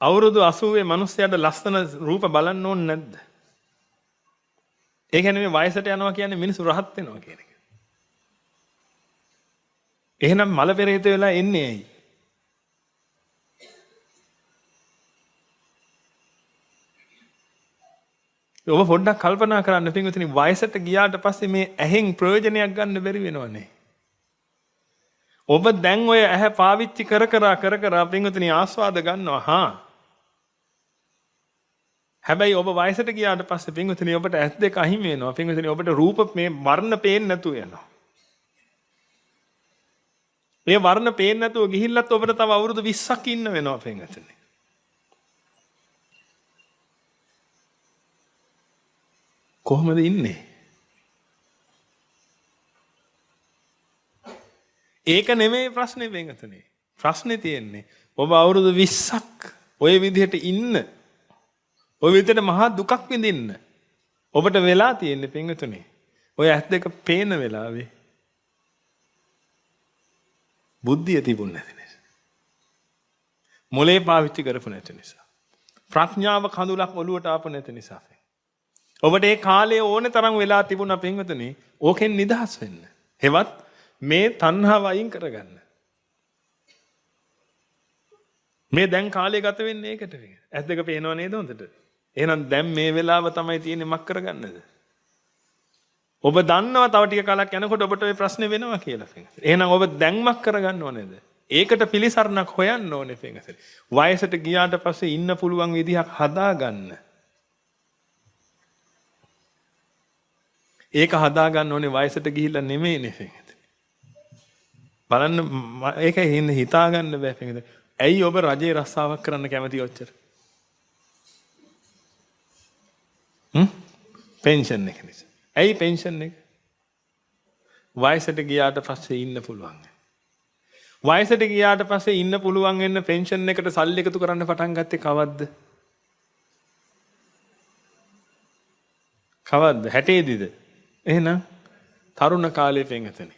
අවුරුදු 80 මිනිස්සයාට ලස්සන රූප බලන්න ඕනේ නැද්ද? ඒ කියන්නේ මේ වයසට යනවා කියන්නේ මිනිස්සු රහත් වෙනවා කියන එක. එහෙනම් මල පෙරේත වෙලා එන්නේ ඇයි? ඔබ පොඩ්ඩක් කල්පනා කරන්න පින්වතුනි, වයසට ගියාට පස්සේ මේ ඇහෙන් ප්‍රයෝජනයක් ගන්න බැරි වෙනවනේ. ඔබ දැන් ඔය ඇහැ පාවිච්චි කර කර පින්වතුනි ආස්වාද ගන්නවා. හැබැයි ඔබ වයසට ගියාට පස්සේ පින්වතුනි ඔබට ඇස් දෙක අහිමි වෙනවා. පින්වතුනි ඔබට රූප මේ වර්ණ පේන්නේ නැතුව යනවා. මේ වර්ණ පේන්නේ නැතුව ගිහිල්ලත් ඔබට තව අවුරුදු 20ක් ඉන්න වෙනවා පින්වතුනි. කොහොමද ඉන්නේ? ඒක නෙමෙයි ප්‍රශ්නේ පින්වතුනි. ප්‍රශ්නේ තියෙන්නේ ඔබ අවුරුදු 20ක් ඔය විදිහට ඉන්න, ඔය විදිහට මහා දුකක් විඳින්න ඔබට වෙලා තියෙන්නේ පින්වතුනි. ඔය ඇස් දෙක පේන වෙලාවේ බුද්ධිය තිබුණ නැති නිසා. මොලේ පාවිච්චි කරපු නැති නිසා. ප්‍රඥාව කඳුලක් ඔලුවට ආපු නැති නිසා. ඔබට ඒ කාලේ ඕනේ තරම් වෙලා තිබුණා පින්වතුනි ඕකෙන් නිදහස් වෙන්න. හෙවත් මේ තණ්හාව අයින් කරගන්න. මේ දැන් කාලේ ගත වෙන්නේ ඒකට. ඇස් දෙක පේනව නේද හොඳට? එහෙනම් දැන් මේ වෙලාව තමයි තියෙන්නේ මක් කරගන්නද? ඔබ දන්නවා තව ටික කාලයක් යනකොට ඔබට ওই ප්‍රශ්නේ වෙනවා කියලා පින්වතුනි. එහෙනම් ඔබ දැන් මක් කරගන්න ඕනේද? ඒකට පිළිසරණක් හොයන්න ඕනේ පින්වතුනි. වයසට ගියාට පස්සේ ඉන්න පුළුවන් විදිහක් හදාගන්න. ඒක හදාගන්න ඕනේ වයසට ගිහිල්ලා නෙමෙයිනේ පින්වතුනි. බලන්න ඒකයි හිතාගන්න බෑ පින්වතුනි. ඇයි ඔබ රජේ රස්සාවක් කරන්න කැමති ඔච්චර? පෙන්ෂන් එක නිසා. ඇයි පෙන්ෂන් එක? වයසට ගියාට පස්සේ ඉන්න පුළුවන්. වයසට ගියාට පස්සේ ඉන්න පුළුවන් වෙන පෙන්ෂන් එකට සල්ලි එකතු කරන්න පටන් ගත්තේ කවද්ද? කවද්ද? 60 දිද? එහෙනම් තරුණ කාලේ පින්වතුනි.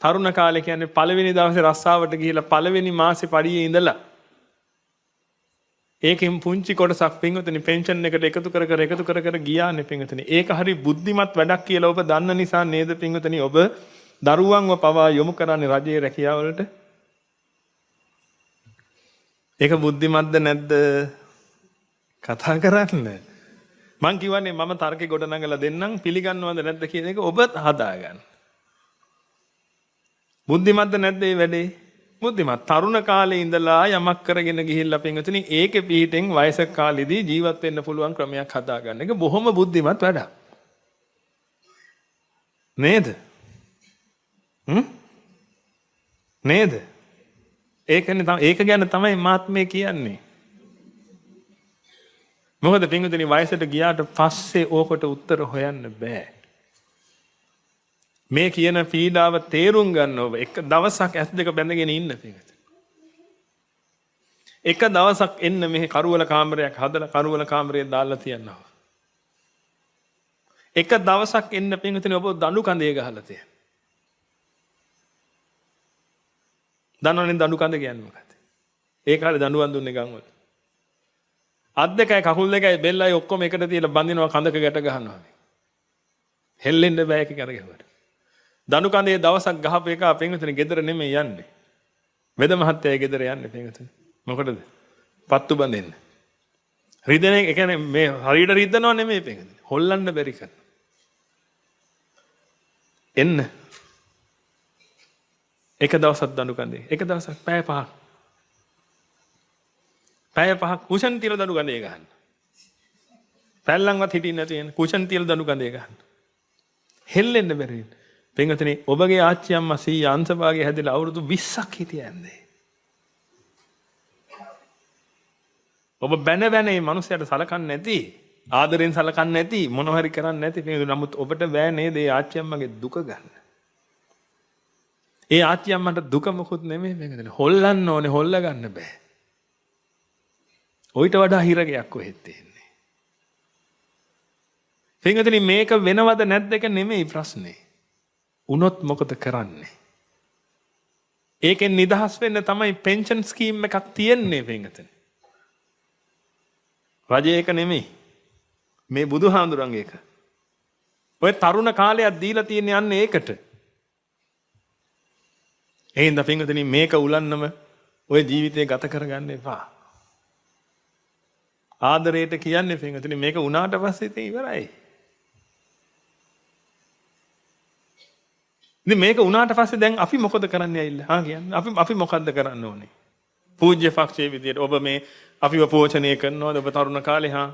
තරුණ කාලේ කියන්නේ පළවෙනි දවසේ රස්සාවට ගිහිලා පළවෙනි මාසේ පඩියේ ඉඳලා ඒකෙන් පුංචි කොටසක් පින්වතුනි පෙන්ෂන් එකට එකතු කර ගියානේ පින්වතුනි. ඒක හරි බුද්ධිමත් වැඩක් කියලා ඔබ දන්න නිසා නේද පින්වතුනි ඔබ දරුවන්ව පවා යොමු කරන්නේ රජයේ රැකියාවලට? ඒක බුද්ධිමත්ද නැද්ද? කතා කරන්න. මං කියවනේ මම තර්කේ ගොඩනගලා දෙන්නම්, පිළිගන්නවද නැද්ද කියන එක ඔබ හදාගන්න. බුද්ධිමත්ද නැද්ද මේ වැඩේ? බුද්ධිමත්. තරුණ කාලේ ඉඳලා යමක් කරගෙන ගිහිල්ලා පින්වතුනි ඒකේ පිටින් වයසක කාලෙදී ජීවත් වෙන්න පුළුවන් ක්‍රමයක් හදාගන්න එක බොහොම බුද්ධිමත් වැඩක්. නේද? නේද? ඒක ගැන තමයි මාත් මේ කියන්නේ. මොකද පින්වතුනි වයසට ගියාට පස්සේ ඕකට උත්තර හොයන්න බෑ. මේ කියන පීඩාව තේරුම් ගන්න ඔබ එක දවසක් ඇස් දෙක බැඳගෙන ඉන්න පින්වතුනි. එක දවසක් එන්න මෙහි කරුවල කාමරයක් හදලා කරුවල කාමරේ දාලා තියනවා. එක දවසක් එන්න පින්වතුනි ඔබ දඬු කඳේ ගහලා තියන්න. දන්නවනේ දඬු කඳ කියන්නේ මොකක්ද? ඒ කාලේ දඬුවම් දුන්නේ ගම්වල. අත් දෙකයි කකුල් දෙකයි බෙල්ලයි ඔක්කොම එකට තියලා බඳිනවා කඳක ගැට ගහනවා. හෙල්ලෙන්න බෑ ඒක කරගෙවට. දඬු කඳේ දවසක් ගහපු එක පින්වතුනි ගෙදර නෙමෙයි යන්නේ. වෙද මහත්තයා ගෙදර යන්නේ පින්වතුනි. මොකටද? පත්තු බඳින්න. රිදෙන එක කියන්නේ මේ හරියට රිදනව නෙමෙයි පින්වතුනි. හොල්ලන්න බැරි කරන. එන්න. එක දවසක් දඬු කඳේ. එක දවසක් පැය 5ක්. පැය 5ක් කුෂන් තියලා දඬු කඳේ ගහන්න. පැල්ලම්වත් හිටින්න නැති වෙන කුෂන් තියලා දඬු කඳේ ගහන්න. හෙල්ලෙන්න බැරි වෙන. පින්වතුනි ඔබගේ ආච්චි අම්මා 100 අංශභාගය හැදලා අවුරුදු 20ක් හිටියන්නේ. ඔබ බැන මේ මිනිහයාට සලකන්නේ නැති, ආදරෙන් සලකන්නේ නැති, මොනවා හරි කරන්නේ නැති. නමුත් ඔබට බෑ නේද ඒ ආච්චි අම්මගේ දුක ගන්න. ඒ ආච්චි අම්මට දුක මොකුත් නෙමෙයි පින්වතුනි. හොල්ලන්න ඕනේ, හොල්ල ගන්න බෑ. ඔయిత වඩා හිරගයක් කොහෙද තියෙන්නේ? පින්වතුනි මේක වෙනවද නැද්ද එක නෙමෙයි ප්‍රශ්නේ. උනොත් මොකද කරන්නේ? ඒකෙන් නිදහස් වෙන්න තමයි පෙන්ෂන් ස්කීම් එකක් තියෙන්නේ පින්වතුනි. රජේ එක නෙමෙයි. මේ බුදුහාඳුරන්ගේ එක. ඔය තරුණ කාලයක් දීලා තියෙන යන්නේ ඒකට. එහෙනම් පින්වතුනි මේක උලන්නම ඔය ජීවිතේ ගත කරගන්න එපා. ආදරයට කියන්නේ පින්වතුනි මේක උනාට පස්සේ ඉතින් ඉවරයි. ඉතින් මේක උනාට පස්සේ දැන් අපි මොකද කරන්නේ ඇවිල්ලා? කියන්නේ අපි මොකද්ද කරන්න ඕනේ? පූජ්‍ය පක්ෂයේ විදියට ඔබ මේ අපිව පෝෂණය කරනවද ඔබ තරුණ කාලේ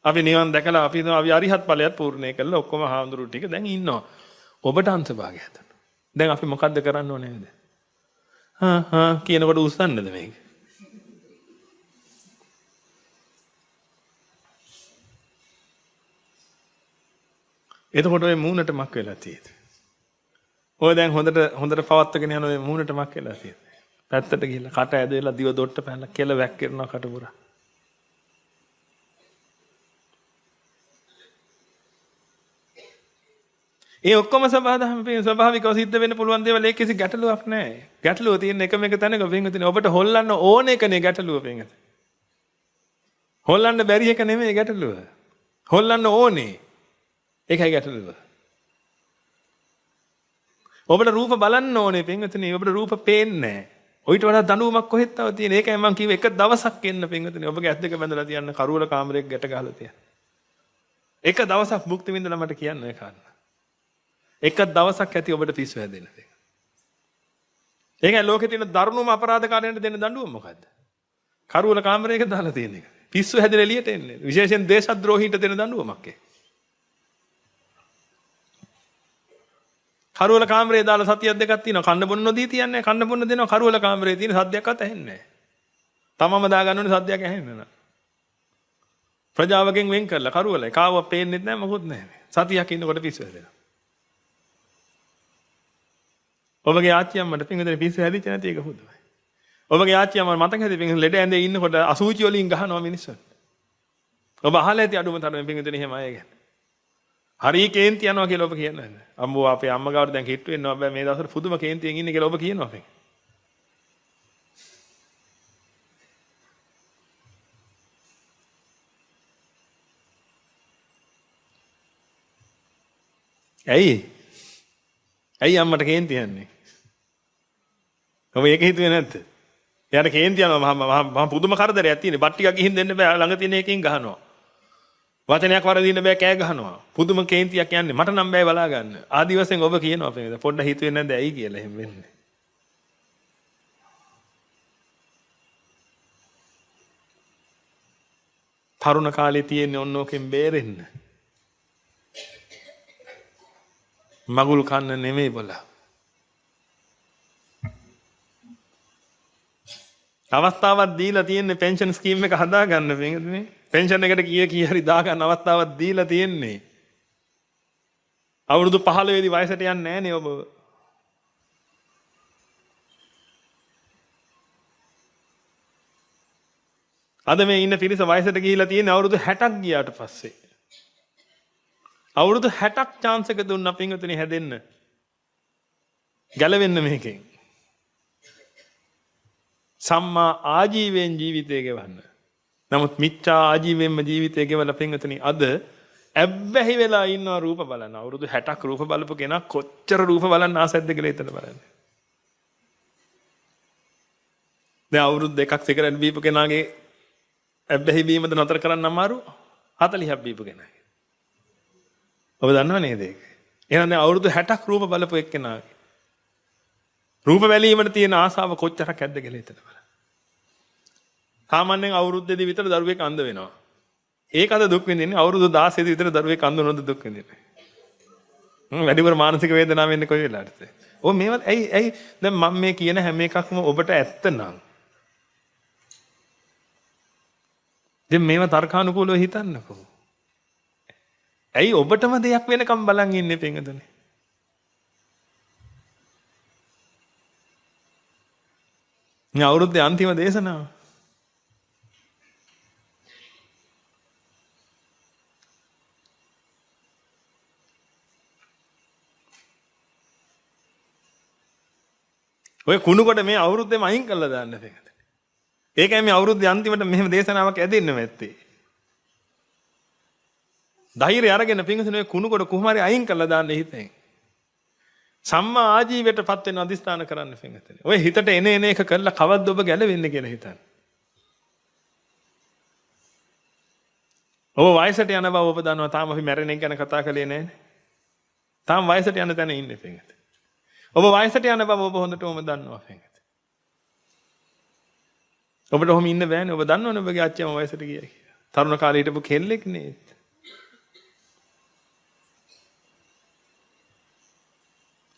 අපි නිවන් දැකලා අපි අරිහත් ඵලයත් පූර්ණේ කළා ඔක්කොම හාමුදුරු ටික දැන් ඉන්නවා. ඔබට අංශභාගය හදන්න. දැන් අපි මොකද්ද කරන්න ඕනේ නේද? කියනකොට උස්සන්නද මේක? එතකොට ඔය මූණට මක් වෙලා තියෙන්නේ. ඔය දැන් හොඳට පවත්වගෙන යන ඔය මූණට මක් වෙලා තියෙන්නේ. පැත්තට ගිහලා කට ඇදලා දිව දොට්ට පැනලා කෙල වැක්කිරනවා කට පුරා. ඒ ඔක්කොම ස්වභාවිකව සිද්ධ වෙන්න පුළුවන් දේවල් ඒක කිසි ගැටලුවක් නැහැ. ගැටලුව තියෙන එකම එක තැනක පින්වතුනි ඔබට හොල්ලන්න ඕන එකනේ ගැටලුව පින්වතුනි. හොල්ලන්න බැරි එක නෙමෙයි ගැටලුව. හොල්ලන්න ඕනේ. ඒකයි ගැටලුව. ඔබට රූප බලන්න ඕනේ පින්වතුනි. ඔබට රූප පේන්නේ නැහැ. ඔයිට වඩා දඬුවමක් කොහෙද තව තියෙන? ඒකයි මම කිව්වේ එක දවසක් එන්න පින්වතුනි. ඔබගේ ඇස් දෙක බැඳලා තියන්න කරුවල කාමරයක ගැට ගහලා තියන්න. එක දවසක් මුක්ති විඳලා මට කියන්න ඒ කාරණා. එක දවසක් ඇති ඔබට පිස්සු හැදෙන්න. ඒකයි ලෝකේ තියෙන දරුණුම අපරාධකාරයන්ට දෙන්න දඬුවම මොකද්ද? කරුවල කාමරයක දාලා තියෙන එක. පිස්සු හැදෙලා එළියට එන්නේ. විශේෂයෙන් දේශද්‍රෝහීන්ට දෙන දඬුවමක් ඒක. කරුවල කාමරේ දාලා සතියක් දෙකක් තියෙනවා. කන්න බොන්න නොදී තියන්නේ. කන්න බොන්න දෙනවා. කරුවල කාමරේ තියෙන සද්දයක්වත් ඇහෙන්නේ නැහැ. තමම දාගන්න ඕනේ සද්දයක් ඇහෙන්නේ නැහැ. ප්‍රජාවගෙන් වෙන් කරලා කරුවල කාව පේන්නෙත් නැහැ මොකුත් නැහැ. සතියක් ඉන්නකොට පිස්සු හැදෙනවා. ඔබගේ ආච්චි අම්මට පින්වතුනි පිස්සු හැදිච්ච නැති එක හුදුයි. ඔබගේ ආච්චි අම්මා මතක ඇති පින්වතුනි ලෙඩ ඇඳේ ඉන්නකොට අසූචි වලින් ගහනවා මිනිස්සුන්. ඔබ අහලා ඇති අඩුම තරමේ පින්වතුනි එහෙම අය ගැන. හරි කේන්ති යනවා කියලා ඔබ කියන්නේ. අම්මෝ අපේ අම්මා ගාවට දැන් කිට්ටු වෙනවා. හැබැයි මේ දවස්වල පුදුම කේන්තියෙන් ඉන්නේ කියලා ඔබ කියනවා අපෙන්. ඇයි අම්මට කේන්ති යන්නේ? ඔබ ඒක හිතුවේ නැද්ද? එයාට කේන්ති යනවා මහා පුදුම කරදරයක් තියෙන්නේ. බත් ටිකක් ගිහින් දෙන්න බෑ. ළඟ තියෙන එකකින් ගහනවා. වචනයක් වරදින්න බෑ කෑ ගහනවා. පුදුම කේන්තියක් යන්නේ. මට නම් බෑ බලා ගන්න. ආදි වශයෙන් ඔබ කියනවා අපේ පොඩ්ඩක් හිතුවේ නැද්ද ඇයි කියලා එහෙම වෙන්නේ. තරුණ කාලේ තියෙන්නේ ඔන්න ඕකෙන් බේරෙන්න. මගුල් කන්න නෙමෙයි බලා. අවස්ථාවක් දීලා තියෙන්නේ පෙන්ෂන් ස්කීම් එක හදාගන්න පින්වතුනි. පෙන්ෂන් එකට කී හරි දාගන්න අවස්ථාවක් දීලා තියෙන්නේ. අවුරුදු 15 වෙනි වයසට යන්නේ නැහනේ ඔබ. අද මේ ඉන්න පිරිස වයසට ගිහිලා තියෙන්නේ අවුරුදු 60ක් ගියාට පස්සේ. අවුරුදු 60ක් chance එක දුන්නා පින්වතුනි හැදෙන්න. ගැලවෙන්න මේකෙන්. සම්මා ආජීවයෙන් ජීවිතය ගෙවන්න. නමුත් මිච්ඡා ආජීවයෙන්ම ජීවිතය ගෙවලා පින්වතුනි අද ඇබ්බැහි වෙලා ඉන්නවා රූප බලන. අවුරුදු 60ක් රූප බලපු කෙනා කොච්චර රූප බලන්න ආසෙද්ද කියලා හිතන්න බලන්න. දැන් අවුරුදු 2ක් සිගරට් බීපු කෙනාගේ ඇබ්බැහි බීමද නතර කරන්න අමාරු 40ක් බීපු කෙනාගේ. ඔබ දන්නව නේද ඒක? එහෙනම් දැන් අවුරුදු 60ක් රූප බලපු එක්කෙනාගේ රූප බැලීමට තියෙන ආසාව කොච්චරක් ඇද්ද කියලා හිතන්න බලන්න. සාමාන්‍යයෙන් අවුරුද්දේදී විතර දරුවෙක් අන්ධ වෙනවා. ඒක අද දුක් විඳින්නේ අවුරුදු 16 දී විතර දරුවෙක් අන්ධ වුණොත් දුක් විඳින්නේ. වැඩිපුර මානසික වේදනාව වෙන්නේ කොයි වෙලාවටද? ඔය මේවත් ඇයි දැන් මම මේ කියන හැම එකක්ම ඔබට ඇත්ත නම් දැන් මේවා තර්කානුකූලව හිතන්නකෝ. ඇයි ඔබටම දෙයක් වෙනකම් බලන් ඉන්නේ පින්වතුනි? මේ අවුරුද්දේ අන්තිම දේශනාව. ඔය කුණුකොට මේ අවුරුද්දේම අයින් කරලා දාන්න පින්වතුනි. ඒකයි මේ අවුරුද්දේ අන්තිමට මෙහෙම දේශනාවක් ඇදෙන්න නැත්තේ. ධෛර්යය අරගෙන පින්වතුනි ඔය කුණු කොට කොහොම හරි අයින් කරලා දාන්න හිතෙන්. සම්මා ආජීවයටපත් වෙන අදිස්ථාන කරන්න පින්වතුනි. ඔය හිතට එන එක කරලා කවද්ද ඔබ ගැලවෙන්නේ කියලා හිතන්න. ඔබ වයසට යන බව ඔබ දන්නවා. තාම අපි මැරෙන එක ගැන කතා කළේ නැහැ. තාම වයසට යන තැන ඉන්නේ පින්වතුනි. ඔබ වයසට යන බව ඔබ හොඳටම දන්නවා පින්වතුනි. ඔබට ඔහොම ඉන්න බෑනේ. ඔබ දන්නවනේ ඔබගේ අච්චිම වයසට ගියා කියලා. තරුණ කාලේ හිටපු කෙල්ලෙක් නේද?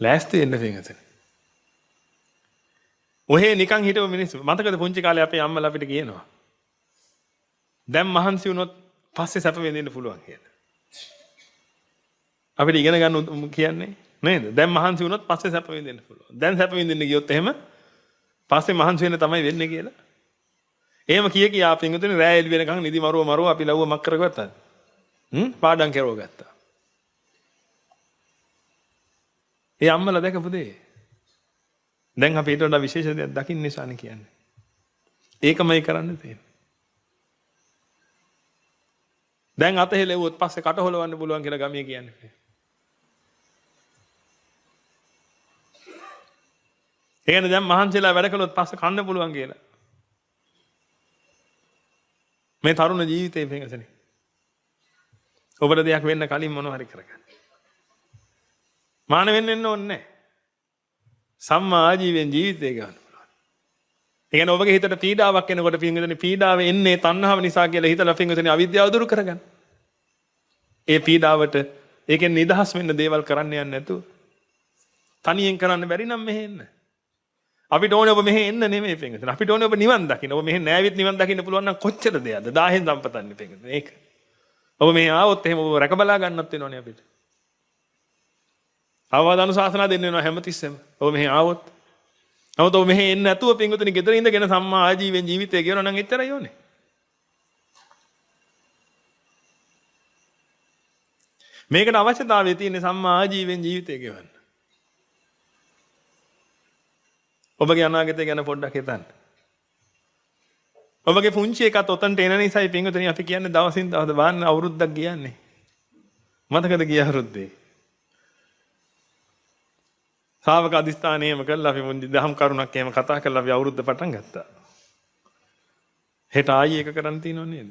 ලෑස්ති වෙන්න පින්වතුනි. ඔහේ නිකන් හිටපු මිනිස්සු මතකද පුංචි කාලේ අපේ අම්මලා අපිට කියනවා. දැන් මහන්සි වුණොත් පස්සේ සැප විඳින්න පුළුවන් කියලා. අපිට ඉගෙන ගන්න කියන්නේ නේද? දැන් මහන්සි වුණොත් පස්සේ සැප විඳින්න පුළුවන්. දැන් සැප විඳින්න ගියොත් එහෙම පස්සේ මහන්සි වෙන්න තමයි වෙන්නේ කියලා. එහෙම කියා පින්වතුනි රෑ එළි වෙනකන් නිදි මරුව අපි ලව්ව මක් කරගත්තාද? පාඩම් කරව ගත්තා. ඒ අම්මලා දැකපු දේ. දැන් අපි ඊට වඩා විශේෂ දෙයක් දකින්න නිසානේ කියන්නේ. ඒකමයි කරන්න තියෙන්නේ. දැන් අත හෙලෙව්වොත් පස්සේ කට හොලවන්න පුළුවන් කියලා ගමිය කියන්නේ. ඒ කියන්නේ දැන් මහන්සිලා වැඩ කළොත් පස්සේ කන්න පුළුවන් කියලා. මේ තරුණ ජීවිතේ පින්වතුනි. ඔබට දෙයක් වෙන්න කලින් මොනව හරි කරගන්න. මාන වෙන්න ඕනේ නැහැ. සම්මා ආජීවයෙන් ජීවිතය ගන්න පුළුවන්. ඒ කියන්නේ ඔබගේ හිතට පීඩාවක් එනකොට පින්වතුනි පීඩාව එන්නේ තණ්හාව නිසා කියලා හිතලා පින්වතුනි අවිද්‍යාව දුරු කරගන්න. ඒ පීඩාවට ඒකෙන් නිදහස් වෙන්න දේවල් කරන්න යන්නේ නැතුව තනියෙන් කරන්න බැරි නම් මෙහෙ එන්න. අපිට ඕනේ ඔබ මෙහෙ එන්න නෙමෙයි පින්වතුනි. අපිට ඕනේ ඔබ නිවන් දකින්න. ඔබ මෙහෙ නෑවිත් නිවන් දකින්න පුළුවන් නම් කොච්චර දෙයක්ද? 1000න් සම්පතන්නේ පින්වතුනි. ඒක. ඔබ මෙහෙ ආවොත් එහෙම ඔබ රැකබලා ගන්නත් වෙනවනේ අපිට. අවවාද අනුශාසනා දෙන්න වෙනවා හැමතිස්සෙම. ඔබ මෙහෙ ආවොත්. නමුත් ඔබ මෙහෙ එන්නේ නැතුව පින්වතුනි ගෙදර ඉඳගෙන සම්මා ආජීවයෙන් ජීවිතය ගෙවනවා නම් එච්චරයි ඕනේ. මේකට අවශ්‍යතාවය තියෙන්නේ සම්මා ආජීවයෙන් ජීවිතය ගෙවන්න. ඔබගේ අනාගතය ගැන පොඩ්ඩක් හිතන්න. ඔබගේ පුංචි එකත් ඔතනට එන නිසායි පින්වතුනි අපි කියන්නේ දවසින් දවස බාන්න අවුරුද්දක් ගියන්නේ. මතකද ගිය අවුරුද්දේ? ශාවක අධිෂ්ඨානයම කළා අපි මුන්දි දහම් කරුණක් එහෙම කතා කරලා අපි අවුරුද්ද පටන් ගත්තා. හෙට ආයි එක කරන්න තියෙනව නේද?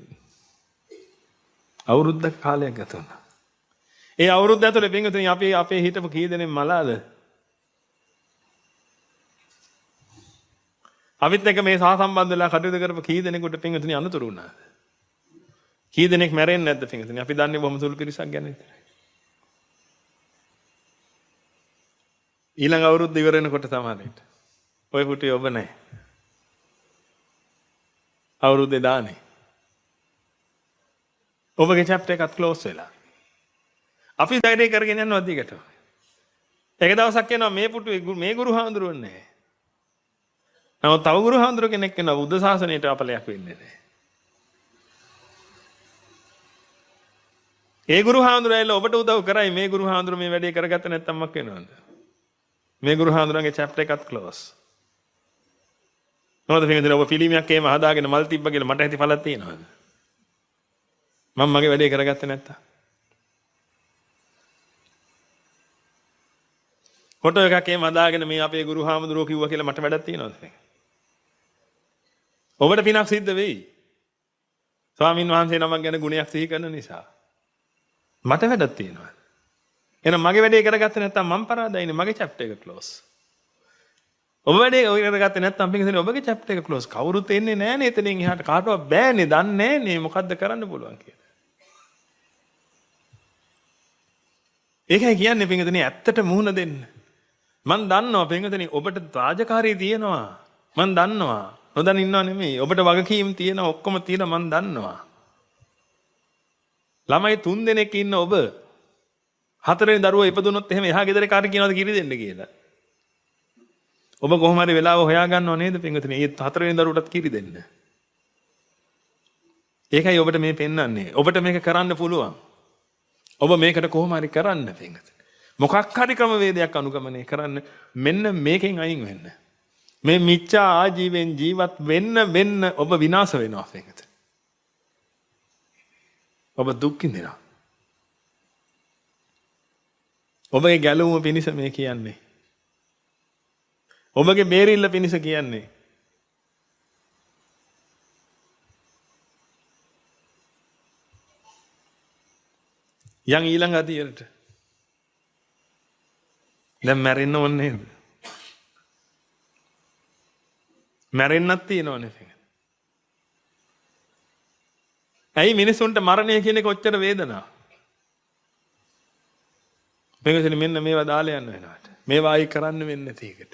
අවුරුද්දක් කාලයක් ගත වුණා. ඒ අවුරුද්ද ඇතුලේ පින්වතුනි අපි අපේ හිටපු කී දෙනෙක් මලාද? අපිත් එක්ක මේ සහසම්බන්ධ වෙලා කටයුතු කරපු කී දෙනෙකුට පින්වතුනි අනුතුරු වුණාද? කී දෙනෙක් මැරෙන්නේ නැද්ද පින්වතුනි? අපි දන්නේ බොහොම සුළු පිරිසක් ගැන විතරයි. ඊළඟ අවුරුද්ද ඉවර වෙනකොට තමයි. ඔය පුටුවේ ඔබ නැහැ. අවුරුද්දේ දානේ. ඔබගේ chapter එකත් close වෙලා. අපි ධෛර්යය කරගෙන යනවා දිගට. එක දවසක් එනවා මේ පුටුවේ මේ ගුරු හාමුදුරුවෝ නැහැ. නමුත් තව ගුරු හාමුදුරුවෝ කෙනෙක් එනවා බුද්ධ ශාසනයට අපලයක් වෙන්නේ නැහැ. ඒ ගුරු හාමුදුරුවෝ ඇවිල්ලා ඔබට උදව් කරයි මේ ගුරු හාමුදුරුවෝ මේ වැඩේ කරගත්තේ නැත්නම් මක් වෙනවද? මේ ගුරු හාමුදුරන්ගේ chapter එකත් close. මොකද පින්වතුනි ඔබ පිළිමයක් එහෙම හදාගෙන මල් තිබ්බ කියලා මට ඇති ඵලක් තියෙනවද? මම මගේ වැඩේ කරගත්තේ නැත්තම්. ෆොටෝ එකක් එහෙම හදාගෙන මේ අපේ ගුරු හාමුදුරුවෝ කිව්වා කියලා මට වැඩක් තියෙනවද? ඔබට පිනක් සිද්ධ වෙයි. ස්වාමින් වහන්සේ නමක් ගැන ගුණයක් සිහි කරන නිසා. මට වැඩක් තියෙනවා. එහෙනම් මගේ වැඩේ කරගත්තේ නැත්නම් මම පරාදයිනේ මගේ chapter එක close. ඔබ වැඩේ කරගත්තේ නැත්නම් පිටින් ඔබගේ chapter එක close. කවුරුත් එන්නේ නැහනේ එතනින් එහාට කාටවත් බෑනේ දන්නේ නැහනේ මොකද්ද කරන්න පුළුවන් කියලා. ඒකයි කියන්නේ පිටින් ඇත්තට මුහුණ දෙන්න. මම දන්නවා පිටින් ඔබට රාජකාරී තියෙනවා. මම දන්නවා. නොදැන ඉන්නව නෙමෙයි. ඔබට වගකීම් තියෙනවා ඔක්කොම තියෙනවා මම දන්නවා. ළමයි 3 දෙනෙක් ඉන්න ඔබ හතරවෙනි දරුවා ඉපදුනොත් එහෙම එහා ගෙදර කාට කියනවද කිරි දෙන්න කියලා. ඔබ කොහොම හරි වෙලාව හොයා ගන්නව නේද පින්වතුනි? ඒ හතරවෙනි දරුවටත් කිරි දෙන්න. ඒකයි ඔබට මේ පෙන්වන්නේ. ඔබට මේක කරන්න පුළුවන්. ඔබ මේකට කොහොම හරි කරන්න පින්වතුනි. මොකක් හරි ක්‍රමවේදයක් අනුගමනය කරන්න මෙන්න මේකෙන් අයින් වෙන්න. මේ මිච්ඡා ආජීවයෙන් ජීවත් වෙන්න ඔබ විනාශ වෙනවා පින්වතුනි. ඔබ දුක් විඳිනවා. ඔබගේ ගැලවුම පිණිස මේ කියන්නේ. ඔබගේ බේරිල්ල පිණිස කියන්නේ. යන් ඊළඟ අදියරට. දැන් මැරෙන්න ඕනේ නේද? මැරෙන්නත් තියෙනවනේ. ඇයි මිනිසුන්ට මරණය කියන එක ඔච්චර වේදනාවක්? මේකෙන් මෙන්න මේවා දාලා යන්න වෙනවට. මේවා ආයි කරන්න වෙන්නේ නැති එකට.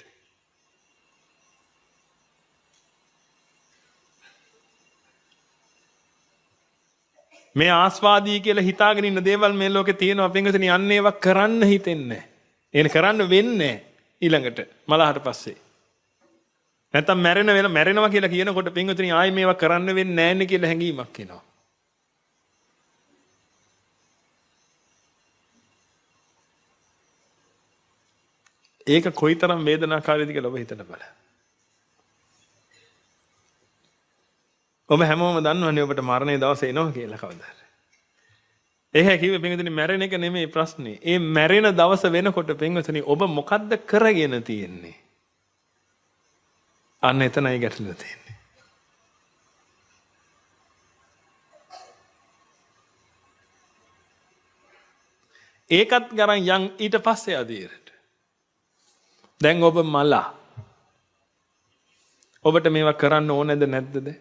මේ ආස්වාදී කියලා හිතාගෙන ඉන්න දේවල් මේ ලෝකේ තියෙනවා. පින්වතුනි යන්නේ ඒවා කරන්න හිතෙන්නේ නැහැ. එන කරන්න වෙන්නේ ඊළඟට මලහට පස්සේ. නැත්තම් මැරෙනවා කියලා කියනකොට පින්වතුනි ආයි මේවා කරන්න වෙන්නේ නැහැ නේ කියලා හැඟීමක් එනවා. ඒක කොයිතරම් වේදනාකාරීද කියලා ඔබ හිතන්න බලන්න. ඔබ හැමෝම දන්නවනේ ඔබට මරණයේ දවස එනවා කියලා කවදාද. එහෙ කිව්වේ පින්වතුනි මැරෙන එක නෙමෙයි ප්‍රශ්නේ. ඒ මැරෙන දවස වෙනකොට පින්වතුනි ඔබ මොකද්ද කරගෙන තියෙන්නේ? අන්න එතනයි ගැටලුව තියෙන්නේ. ඒකත් ගරන් යන් ඊට පස්සේ අදීරට. දැන් ඔබ මලා. ඔබට මේවා කරන්න ඕනේද නැද්ද?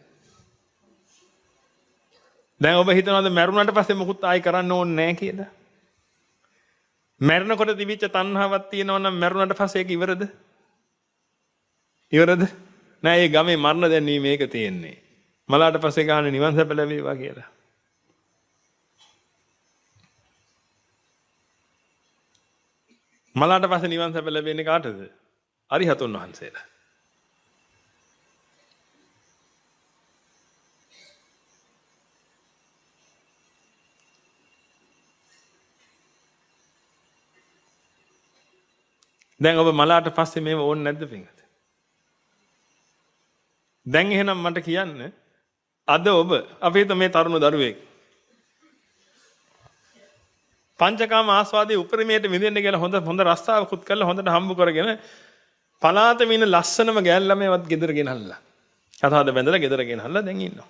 දැන් ඔබ හිතනවාද මැරුණාට පස්සේ මොකුත් ආයි කරන්න ඕනේ නැහැ කියලා? මැරෙනකොට තිබිච්ච තණ්හාවක් තියෙනවා නම් මැරුණාට පස්සේ ඒක ඉවරද? ඉවරද? නෑ ඒ ගමේ මරණ දැනීම මේක තියෙන්නේ. මලාට පස්සේ ගන්න නිවන් සැප ලැබේවා කියලා. මලාට පස්සේ නිවන් සැප ලැබෙන්නේ කාටද? අරිහතුන් වහන්සේලා. දැන් ඔබ මලාට පස්සේ මේව ඕනේ නැද්ද පින්වත? දැන් එහෙනම් මට කියන්න අද ඔබ අපේ මේ තරුණ දරුවෙක් පංචකාම ආස්වාදයේ උපරිමයට විඳින්න කියලා හොඳ රස්සාවකුත් කරලා හොඳට හම්බ කරගෙන පලාතේ ඉන්න ලස්සනම ගෑල් ළමයවත් ගෙදර ගෙනල්ලා කතාවද බැඳලා ගෙදර ගෙනල්ලා දැන් ඉන්නවා.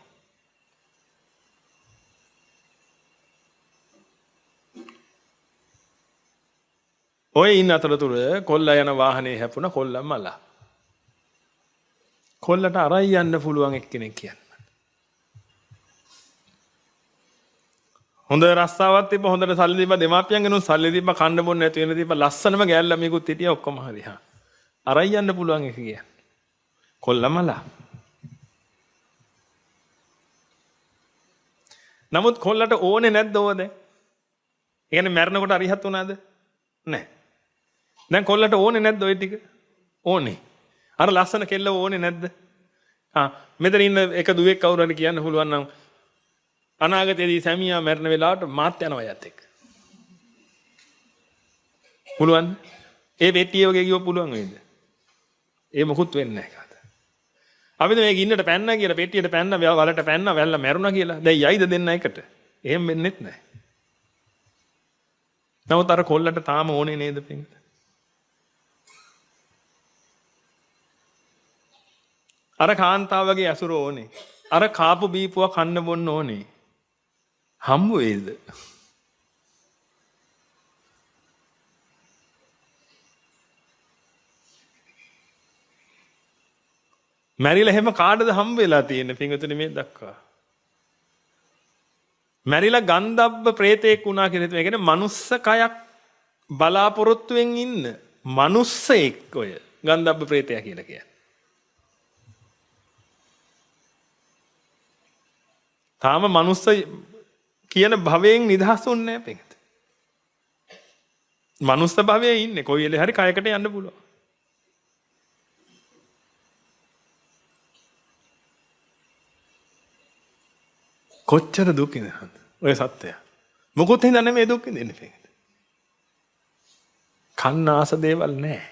ඔය ඉන්න අතරතුර කොල්ලා යන වාහනේ හැපුණ කොල්ලා මලා. කොල්ලට අරයි යන්න පුළුවන් එක්කෙනෙක් කියන්න. හොඳ රස්සාවක් තිබ්බ හොඳට සල්ලි දීපා දෙමාපියන්ගෙනුත් සල්ලි දීපා කන්න බොන්න නැති වෙන දීපා ලස්සනම ගෑල්ලා මේකුත් හිටියා ඔක්කොම හරි හා. අරයි යන්න පුළුවන් එක කියන්නේ. කොල්ලා මලා. නමුත් කොල්ලට ඕනේ නැද්ද ඕවද? ඒ කියන්නේ මැරෙනකොට අරිහත් වුණාද? නැහැ. දැන් කොල්ලට ඕනේ නැද්ද ওই ටික? ඕනේ. අර ලස්සන කෙල්ල ඕනේ නැද්ද? මෙතන ඉන්න එක දුවෙක් කවුරු හරි කියන්න පුළුවන් නම් අනාගතයේදී සැමියා මැරෙන වෙලාවට මාත් යනවා යත් එක්ක. පුළුවන්? ඒ පෙට්ටිය වගේ ගියොත් පුළුවන් වේද? ඒ මොකුත් වෙන්නේ නැහැ කාට. අපිට මේක ඉන්නට පැන්න කියලා පෙට්ටියට පැන්න වලට පැන්න වැල්ල මැරුණා කියලා. දැන් යයිද දෙන්න එකට? එහෙම වෙන්නෙත් නැහැ. නමුත් අර කොල්ලට තාම ඕනේ නේද පින්ද? අර කාන්තාවගේ ඇසුර ඕනේ. අර කාපු බීපුව කන්න බොන්න ඕනේ. හම්බ වේද? මැරිලා හැම කාටද හම්බ වෙලා තියෙන්නේ පින්වතුනි මේ දක්වා? මැරිලා ගන්ධබ්බ ප්‍රේතෙක් වුණා කියලා හිතන. ඒ කියන්නේ මනුස්ස කයක් බලාපොරොත්තුෙන් ඉන්න මනුස්සෙක් ඔය ගන්ධබ්බ ප්‍රේතයා කියලා කියන්නේ. තාම මනුස්ස කියන භවයෙන් නිදහස් වුන්නේ නැහැ පින්වත. මනුස්ස භවයේ ඉන්නේ කොයි වෙලේ හරි කයකට යන්න පුළුවන්. කොච්චර දුක් විඳිනවද ඔය සත්‍යය? මොකොත් හින්දා නෙමෙයි දුක් විඳින්නේ පින්වත. කන්න ආස දේවල් නැහැ.